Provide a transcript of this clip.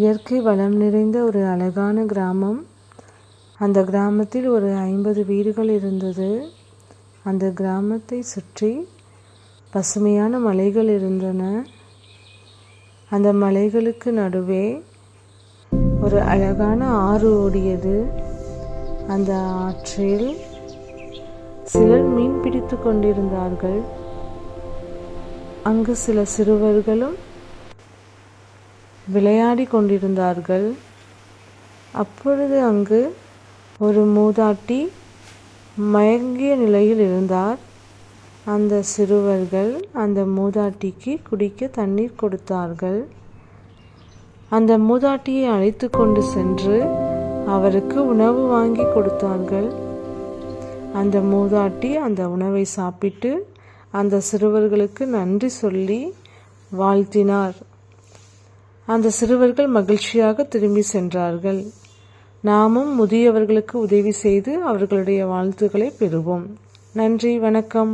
இயற்கை வளம் நிறைந்த ஒரு அழகான கிராமம். அந்த கிராமத்தில் ஒரு 50 வீடுகள் இருந்தது. அந்த கிராமத்தை சுற்றி பசுமையான மலைகள் இருந்தன. அந்த மலைகளுக்கு நடுவே ஒரு அழகான ஆறு ஓடியது. அந்த ஆற்றில் சிலர் மீன் பிடித்து கொண்டிருந்தார்கள். அங்கு சில சிறுவர்களும் விளையாடி கொண்டிருந்தார்கள். அப்பொழுது அங்கு ஒரு மூதாட்டி மயங்கிய நிலையில் இருந்தார். அந்த சிறுவர்கள் அந்த மூதாட்டிக்கு குடிக்க தண்ணீர் கொடுத்தார்கள். அந்த மூதாட்டியை அழைத்து கொண்டு சென்று அவருக்கு உணவு வாங்கி கொடுத்தார்கள். அந்த மூதாட்டி அந்த உணவை சாப்பிட்டு அந்த சிறுவர்களுக்கு நன்றி சொல்லி வாழ்த்தினார். அந்த சிறுவர்கள் மகிழ்ச்சியாக திரும்பி சென்றார்கள். நாமும் முதியவர்களுக்கு உதவி செய்து அவர்களுடைய வாழ்த்துக்களை பெறுவோம். நன்றி, வணக்கம்.